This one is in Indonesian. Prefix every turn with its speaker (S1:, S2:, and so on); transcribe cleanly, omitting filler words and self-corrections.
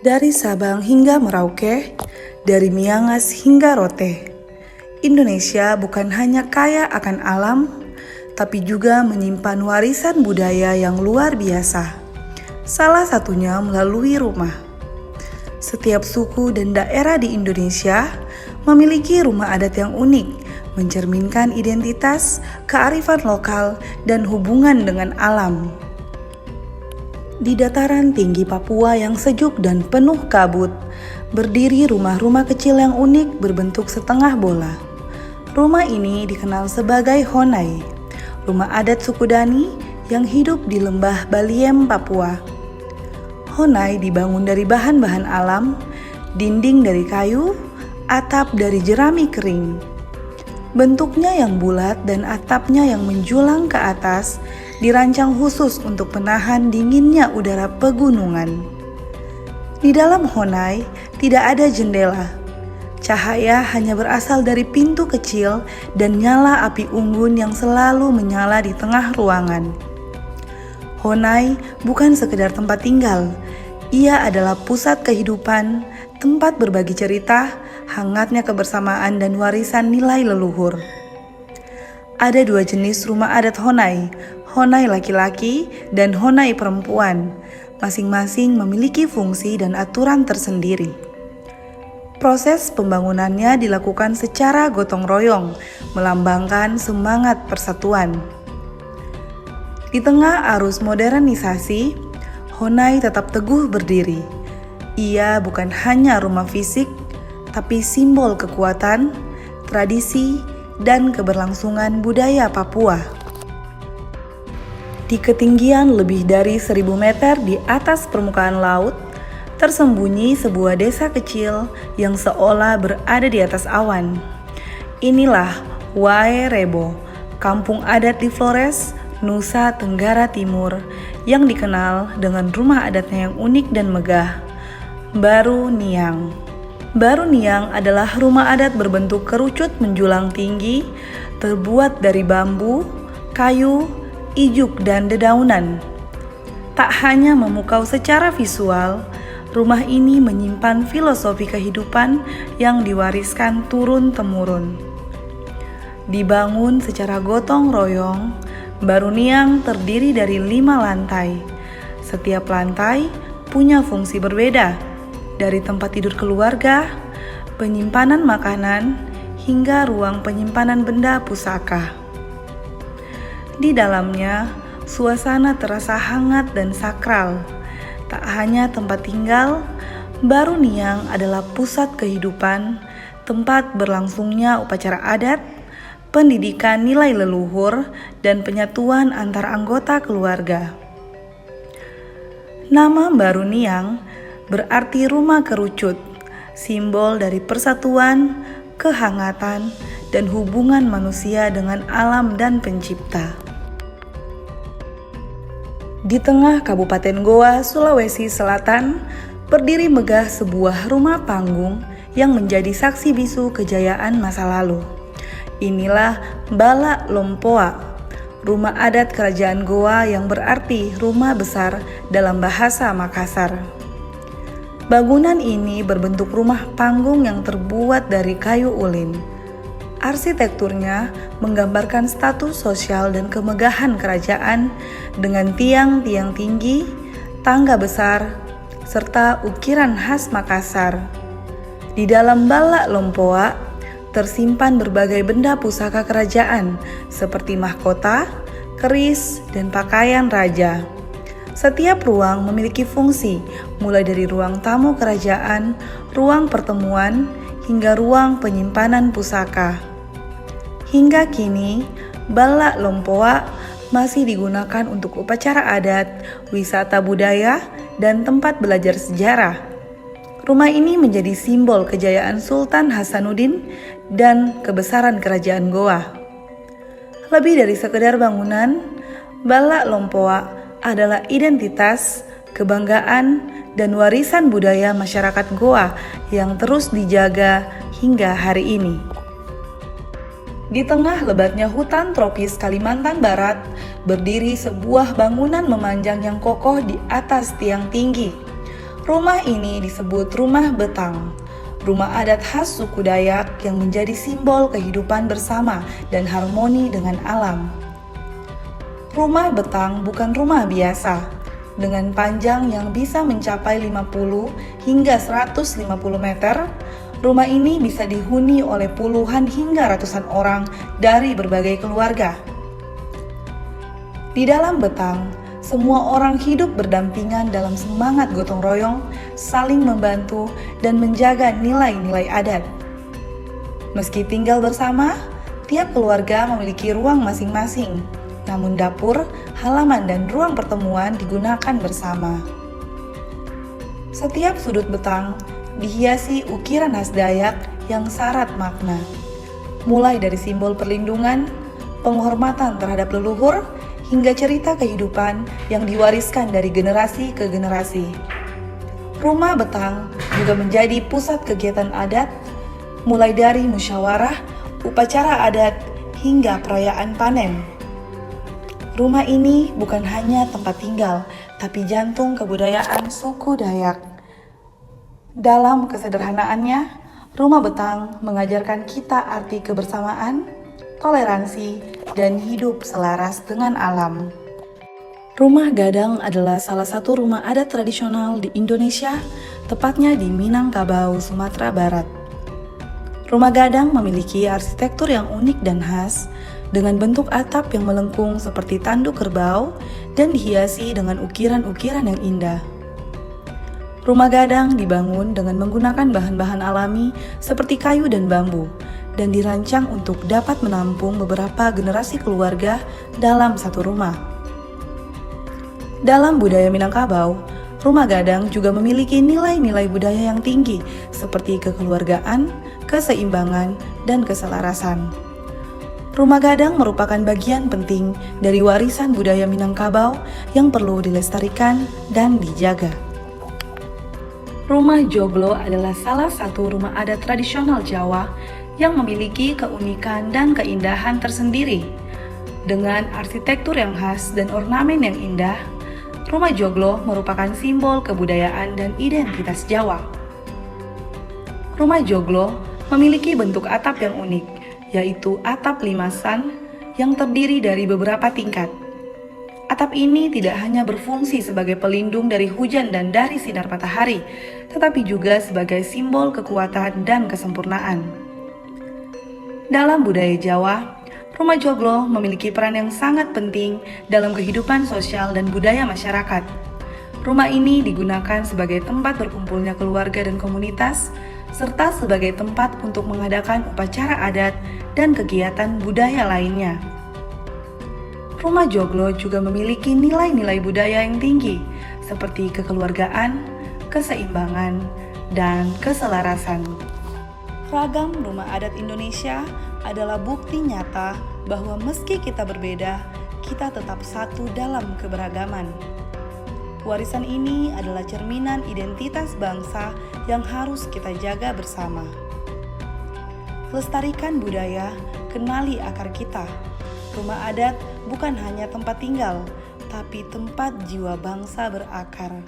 S1: Dari Sabang hingga Merauke, dari Miangas hingga Rote, Indonesia bukan hanya kaya akan alam, tapi juga menyimpan warisan budaya yang luar biasa. Salah satunya melalui rumah. Setiap suku dan daerah di Indonesia memiliki rumah adat yang unik, mencerminkan identitas, kearifan lokal, dan hubungan dengan alam. Di dataran tinggi Papua yang sejuk dan penuh kabut, berdiri rumah-rumah kecil yang unik berbentuk setengah bola. Rumah ini dikenal sebagai Honai, rumah adat suku Dani yang hidup di lembah Baliem, Papua. Honai dibangun dari bahan-bahan alam, dinding dari kayu, atap dari jerami kering. Bentuknya yang bulat dan atapnya yang menjulang ke atas dirancang khusus untuk menahan dinginnya udara pegunungan. Di dalam Honai tidak ada jendela. Cahaya hanya berasal dari pintu kecil dan nyala api unggun yang selalu menyala di tengah ruangan. Honai bukan sekedar tempat tinggal. Ia adalah pusat kehidupan, tempat berbagi cerita, hangatnya kebersamaan dan warisan nilai leluhur. Ada dua jenis rumah adat Honai, Honai laki-laki dan Honai perempuan. Masing-masing memiliki fungsi dan aturan tersendiri. Proses pembangunannya dilakukan secara gotong royong, melambangkan semangat persatuan. Di tengah arus modernisasi, Honai tetap teguh berdiri. Ia bukan hanya rumah fisik, tapi simbol kekuatan, tradisi, dan keberlangsungan budaya Papua. Di ketinggian lebih dari 1.000 meter di atas permukaan laut, tersembunyi sebuah desa kecil yang seolah berada di atas awan. Inilah Wairebo, kampung adat di Flores, Nusa Tenggara Timur, yang dikenal dengan rumah adatnya yang unik dan megah, Baru Niang. Baru Niang adalah rumah adat berbentuk kerucut menjulang tinggi, terbuat dari bambu, kayu, ijuk, dan dedaunan. Tak hanya memukau secara visual, rumah ini menyimpan filosofi kehidupan yang diwariskan turun-temurun. Dibangun secara gotong royong, Baru Niang terdiri dari 5 lantai. Setiap lantai punya fungsi berbeda, dari tempat tidur keluarga, penyimpanan makanan, hingga ruang penyimpanan benda pusaka. Di dalamnya, suasana terasa hangat dan sakral. Tak hanya tempat tinggal, Baru Niang adalah pusat kehidupan, tempat berlangsungnya upacara adat, pendidikan nilai leluhur, dan penyatuan antar anggota keluarga. Nama Baru Niang berarti rumah kerucut, simbol dari persatuan, kehangatan, dan hubungan manusia dengan alam dan pencipta. Di tengah Kabupaten Goa, Sulawesi Selatan, berdiri megah sebuah rumah panggung yang menjadi saksi bisu kejayaan masa lalu. Inilah Bala Lompoa, rumah adat kerajaan Goa yang berarti rumah besar dalam bahasa Makassar. Bangunan ini berbentuk rumah panggung yang terbuat dari kayu ulin. Arsitekturnya menggambarkan status sosial dan kemegahan kerajaan dengan tiang-tiang tinggi, tangga besar, serta ukiran khas Makassar. Di dalam Bala Lompoa tersimpan berbagai benda pusaka kerajaan seperti mahkota, keris, dan pakaian raja. Setiap ruang memiliki fungsi, mulai dari ruang tamu kerajaan, ruang pertemuan, hingga ruang penyimpanan pusaka. Hingga kini, Bala Lompoa masih digunakan untuk upacara adat, wisata budaya, dan tempat belajar sejarah. Rumah ini menjadi simbol kejayaan Sultan Hasanuddin dan kebesaran kerajaan Goa. Lebih dari sekedar bangunan, Bala Lompoa adalah identitas, kebanggaan, dan warisan budaya masyarakat Goa yang terus dijaga hingga hari ini. Di tengah lebatnya hutan tropis Kalimantan Barat, berdiri sebuah bangunan memanjang yang kokoh di atas tiang tinggi. Rumah ini disebut rumah betang, rumah adat khas suku Dayak yang menjadi simbol kehidupan bersama dan harmoni dengan alam. Rumah betang bukan rumah biasa, dengan panjang yang bisa mencapai 50 hingga 150 meter. Rumah ini bisa dihuni oleh puluhan hingga ratusan orang dari berbagai keluarga. Di dalam betang, semua orang hidup berdampingan dalam semangat gotong royong, saling membantu, dan menjaga nilai-nilai adat. Meski tinggal bersama, tiap keluarga memiliki ruang masing-masing. Namun dapur, halaman, dan ruang pertemuan digunakan bersama. Setiap sudut betang dihiasi ukiran khas Dayak yang syarat makna. Mulai dari simbol perlindungan, penghormatan terhadap leluhur, hingga cerita kehidupan yang diwariskan dari generasi ke generasi. Rumah betang juga menjadi pusat kegiatan adat, mulai dari musyawarah, upacara adat, hingga perayaan panen. Rumah ini bukan hanya tempat tinggal, tapi jantung kebudayaan suku Dayak. Dalam kesederhanaannya, rumah betang mengajarkan kita arti kebersamaan, toleransi, dan hidup selaras dengan alam. Rumah gadang adalah salah satu rumah adat tradisional di Indonesia, tepatnya di Minangkabau, Sumatera Barat. Rumah gadang memiliki arsitektur yang unik dan khas, dengan bentuk atap yang melengkung seperti tanduk kerbau dan dihiasi dengan ukiran-ukiran yang indah. Rumah gadang dibangun dengan menggunakan bahan-bahan alami seperti kayu dan bambu, dan dirancang untuk dapat menampung beberapa generasi keluarga dalam satu rumah. Dalam budaya Minangkabau, rumah gadang juga memiliki nilai-nilai budaya yang tinggi seperti kekeluargaan, keseimbangan, dan keselarasan. Rumah gadang merupakan bagian penting dari warisan budaya Minangkabau yang perlu dilestarikan dan dijaga. Rumah joglo adalah salah satu rumah adat tradisional Jawa yang memiliki keunikan dan keindahan tersendiri. Dengan arsitektur yang khas dan ornamen yang indah, rumah joglo merupakan simbol kebudayaan dan identitas Jawa. Rumah joglo memiliki bentuk atap yang unik, yaitu atap limasan yang terdiri dari beberapa tingkat. Atap ini tidak hanya berfungsi sebagai pelindung dari hujan dan dari sinar matahari, tetapi juga sebagai simbol kekuatan dan kesempurnaan. Dalam budaya Jawa, rumah joglo memiliki peran yang sangat penting dalam kehidupan sosial dan budaya masyarakat. Rumah ini digunakan sebagai tempat berkumpulnya keluarga dan komunitas, serta sebagai tempat untuk mengadakan upacara adat dan kegiatan budaya lainnya. Rumah joglo juga memiliki nilai-nilai budaya yang tinggi, seperti kekeluargaan, keseimbangan, dan keselarasan. Ragam rumah adat Indonesia adalah bukti nyata bahwa meski kita berbeda, kita tetap satu dalam keberagaman. Warisan ini adalah cerminan identitas bangsa yang harus kita jaga bersama. Lestarikan budaya, kenali akar kita. Rumah adat bukan hanya tempat tinggal, tapi tempat jiwa bangsa berakar.